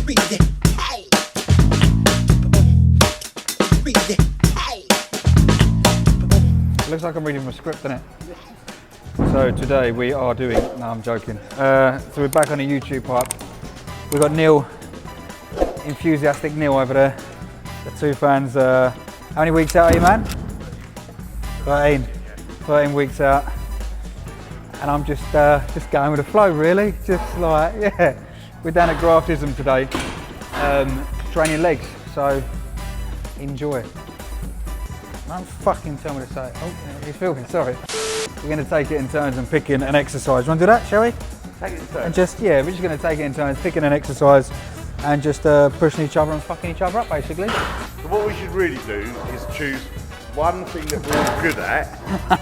Looks like I'm reading my script, doesn't it? So today we are doing, no I'm joking. So we're back on a YouTube pipe. We've got Neal, enthusiastic Neal over there. The two fans, how many weeks out are you, man? 13 weeks out. And I'm just going with the flow really. Just like, yeah. We're down at Graftism today, training legs, so enjoy. Don't fucking tell me to say it. Oh, he's filming, sorry. We're going to take it in turns and picking an exercise. Want to do that, shall we? Take it in turns? And just, yeah, we're just going to take it in turns, picking an exercise and just pushing each other and fucking each other up, basically. So what we should really do is choose one thing that we're all good at,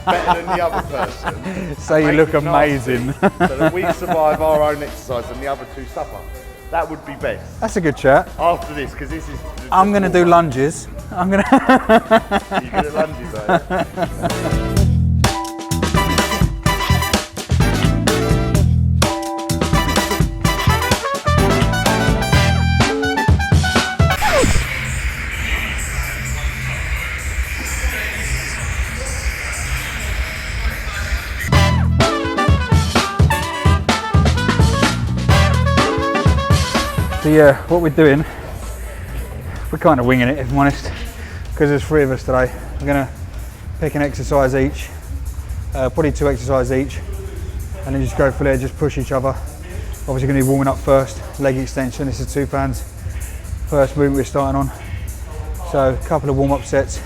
better than the other person. So you look amazing. So that we survive our own exercise and the other two suffer. That would be best. That's a good chat. After this, because this is... I'm going to do lunges. I'm going to... You're good at lunges, are you? So yeah, what we're doing, we're kind of winging it if I'm honest, because there's 3 of us today. We're going to pick an exercise each, probably 2 exercises each, and then just go for there, just push each other. Obviously going to be warming up first, leg extension. This is 2 fans, first movement we're starting on. So a couple of warm-up sets,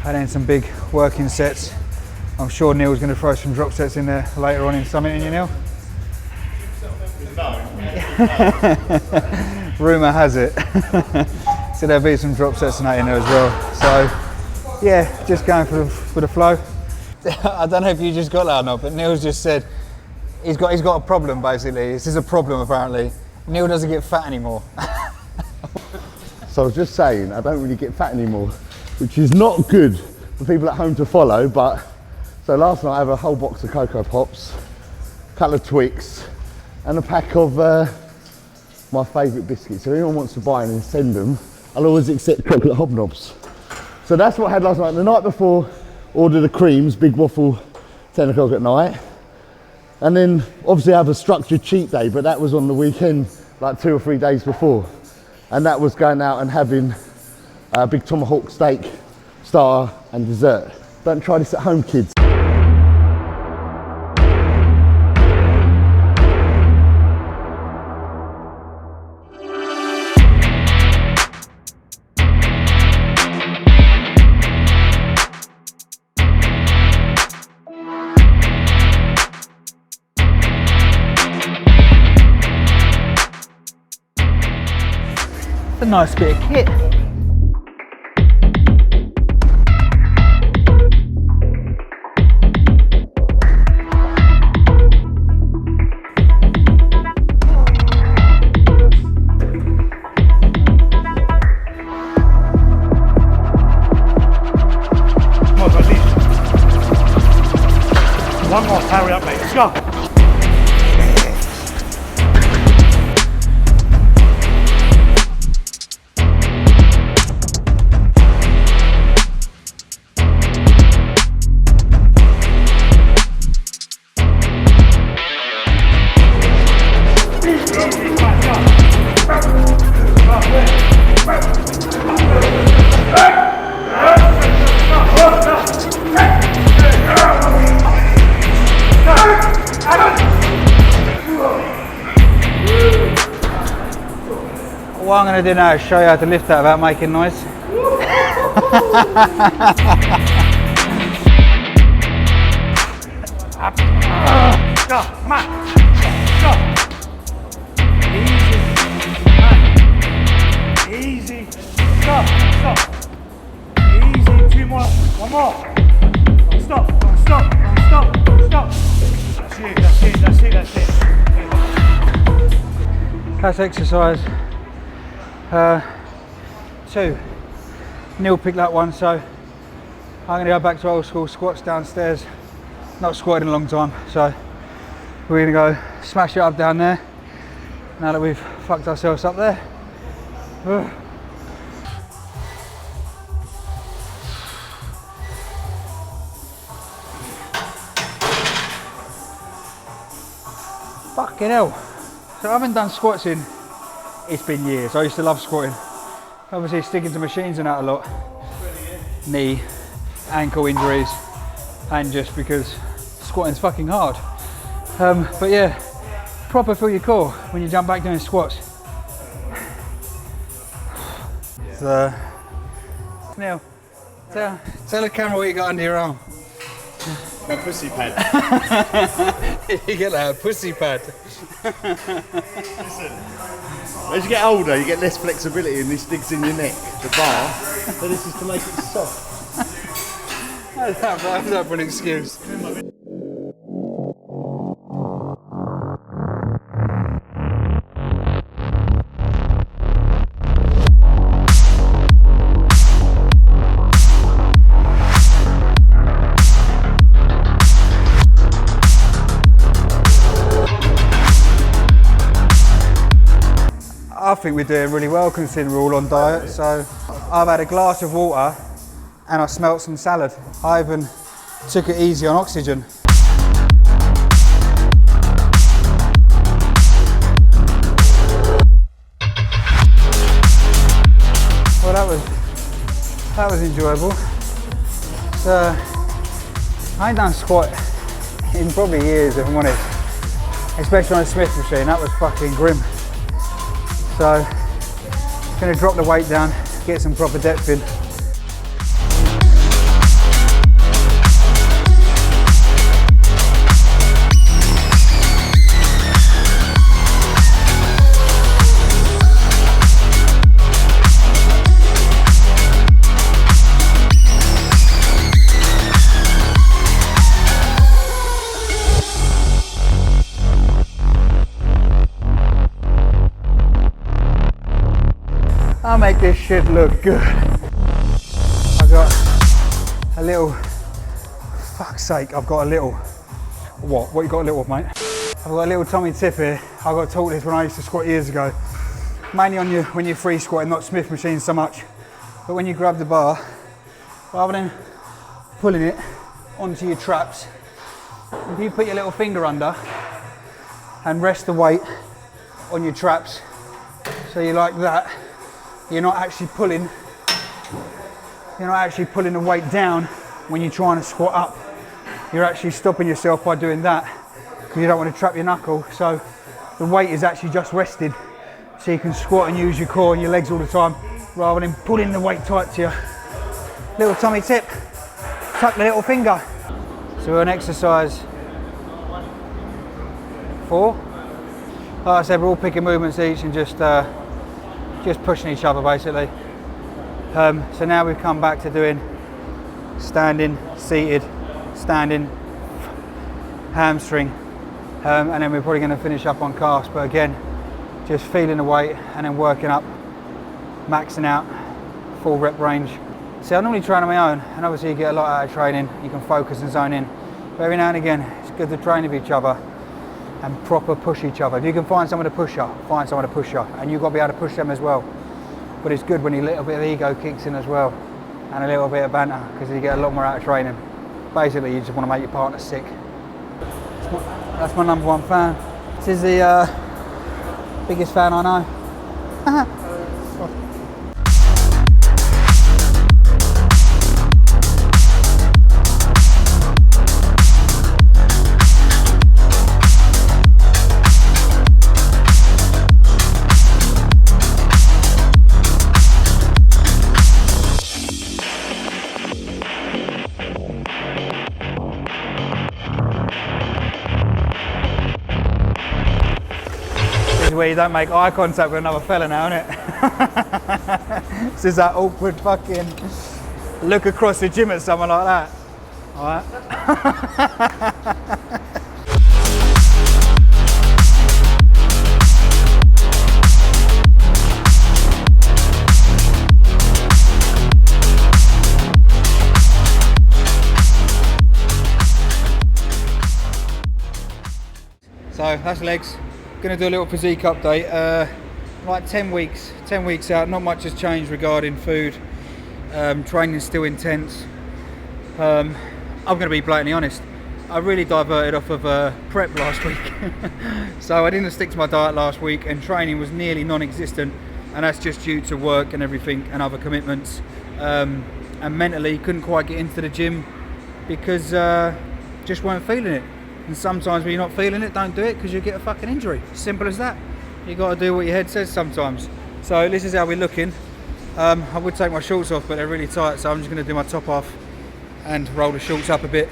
and then some big working sets. I'm sure Neal's going to throw some drop sets in there later on in something, in you, Neal? Rumour has it. So there'll be some drop sets and that in there as well. So yeah, just going for the flow. I don't know if you just got that or not, but Neal's just said he's got a problem basically. This is a problem apparently. Neal doesn't get fat anymore. So I was just saying, I don't really get fat anymore, which is not good for people at home to follow, but so last night I had a whole box of Cocoa Pops, a couple of Twix, and a pack of my favourite biscuits. So if anyone wants to buy and send them, I'll always accept chocolate hobnobs. So that's what I had last night. The night before, ordered the creams, big waffle, 10 o'clock at night. And then obviously I have a structured cheat day, but that was on the weekend, like 2 or 3 days before. And that was going out and having a big tomahawk steak, starter and dessert. Don't try this at home, kids. It's a nice bit of kit. One more, hurry up mate, let's go! What I'm going to do now is show you how to lift that without making noise. Go, come on! Go! Easy, man. Easy. Stop, stop. Easy, 2 more. 1 more. Stop, stop, stop, stop. That's it, that's it, that's it, that's it. That's exercise 2. Neal picked that one, so I'm going to go back to old school squats downstairs. Not squatted in a long time, so we're going to go smash it up down there, Now that we've fucked ourselves up there. Ugh. Fucking hell. So I haven't done squats in, it's been years. I used to love squatting. Obviously sticking to machines and that a lot. Knee, ankle injuries, and just because squatting's fucking hard. But yeah, proper feel your core when you jump back doing squats. So, Neal, tell the camera what you got under your arm. A pussy pad. You get that, a pussy pad. Listen, as you get older, you get less flexibility and this digs in your neck, the bar. So this is to make it soft. How's that for an excuse? I think we're doing really well considering we're all on diet. So I've had a glass of water and I smelt some salad. I even took it easy on oxygen. Well, that was enjoyable. So I ain't done squat in probably years, if I'm honest. Especially on a Smith machine, that was fucking grim. So, gonna drop the weight down, get some proper depth in. I'll make this shit look good. I've got a little, fuck's sake, I've got a little, what you got a little of, mate? I've got a little tummy tip here. I got taught this when I used to squat years ago. Mainly on when you're free squatting, not Smith machines so much. But when you grab the bar, rather than pulling it onto your traps, if you put your little finger under and rest the weight on your traps, so you like that, you're not actually pulling the weight down when you're trying to squat up. You're actually stopping yourself by doing that because you don't want to trap your knuckle. So the weight is actually just rested, so you can squat and use your core and your legs all the time rather than pulling the weight tight to you. Little tummy tip, tuck the little finger. So we're on exercise 4. Like I said, we're all picking movements each and just pushing each other basically. So now we've come back to doing standing, seated, standing, hamstring, and then we're probably going to finish up on calves. But again, just feeling the weight and then working up, maxing out, full rep range. See, I normally train on my own, and obviously you get a lot out of training. You can focus and zone in. But every now and again, it's good to train with each other and proper push each other. If you can find someone to push you, find someone to push you, and you've got to be able to push them as well. But it's good when a little bit of ego kicks in as well, and a little bit of banter, because you get a lot more out of training. Basically, you just want to make your partner sick. That's my number 1 fan. This is the biggest fan I know. Where you don't make eye contact with another fella now, isn't it? This is that awkward fucking look across the gym at someone like that. Alright. So that's legs. Gonna do a little physique update. Like 10 weeks out, not much has changed regarding food. Training's still intense. I'm gonna be blatantly honest. I really diverted off of prep last week. So I didn't stick to my diet last week, and training was nearly non-existent, and that's just due to work and everything and other commitments. And mentally couldn't quite get into the gym because just weren't feeling it. And sometimes when you're not feeling it, don't do it because you get a fucking injury. Simple as that. You got to do what your head says sometimes. So this is how we're looking. I would take my shorts off, but they're really tight, so I'm just going to do my top off and roll the shorts up a bit.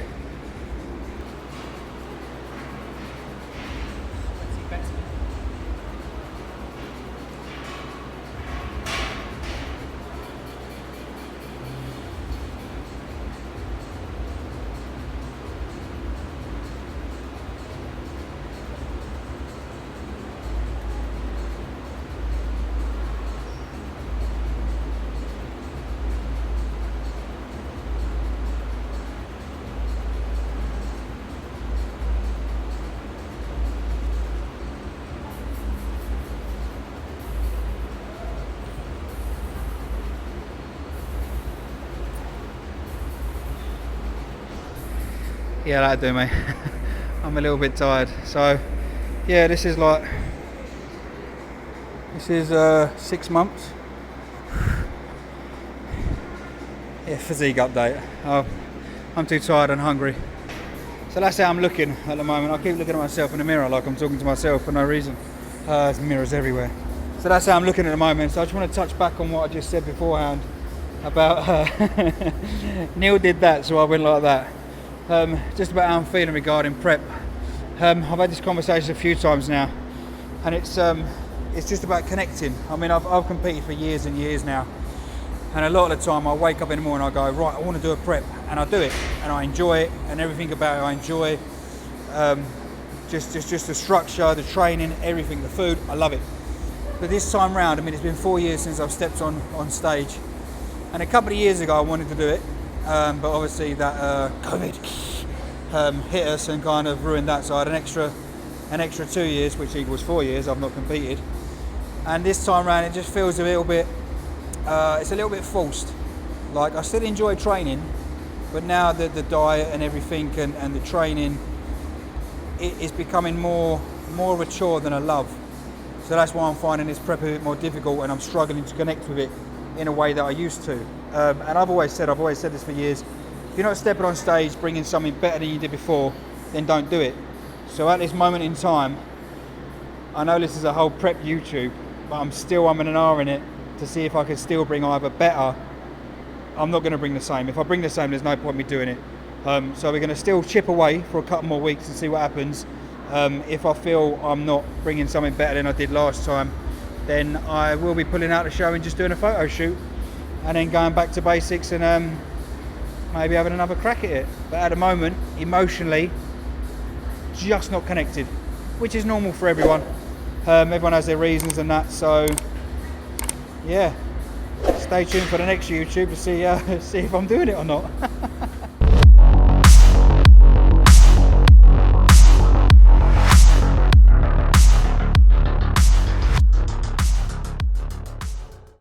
Yeah, that'll do, mate. I'm a little bit tired. So, yeah, this is 6 months. Yeah, physique update. Oh, I'm too tired and hungry. So that's how I'm looking at the moment. I keep looking at myself in the mirror like I'm talking to myself for no reason. There's mirrors everywhere. So that's how I'm looking at the moment. So I just want to touch back on what I just said beforehand about Neil did that, so I went like that. Just about how I'm feeling regarding prep. I've had this conversation a few times now, and it's just about connecting. I mean, I've competed for years and years now, and a lot of the time I wake up in the morning and I go, right, I want to do a prep, and I do it, and I enjoy it, and everything about it I enjoy. Just the structure, the training, everything, the food, I love it. But this time round, I mean, it's been 4 years since I've stepped on stage, and a couple of years ago I wanted to do it. But obviously that COVID hit us and kind of ruined that. So I had an extra 2 years, which equals 4 years I've not competed. And this time around, it just feels a little bit, it's a little bit forced. Like, I still enjoy training, but now the diet and everything and the training, it's becoming more of a chore than a love. So that's why I'm finding this prep a bit more difficult, and I'm struggling to connect with it in a way that I used to. And I've always said this for years, if you're not stepping on stage bringing something better than you did before, then don't do it. So at this moment in time, I know this is a whole prep YouTube, but I'm still umming and ahhing it to see if I can still bring either better. I'm not going to bring the same. If I bring the same, there's no point me doing it. So we're going to still chip away for a couple more weeks and see what happens. If I feel I'm not bringing something better than I did last time, then I will be pulling out the show and just doing a photo shoot, and then going back to basics and maybe having another crack at it. But at the moment, emotionally, just not connected, which is normal for everyone. Everyone has their reasons and that. So yeah, stay tuned for the next YouTube to see if I'm doing it or not.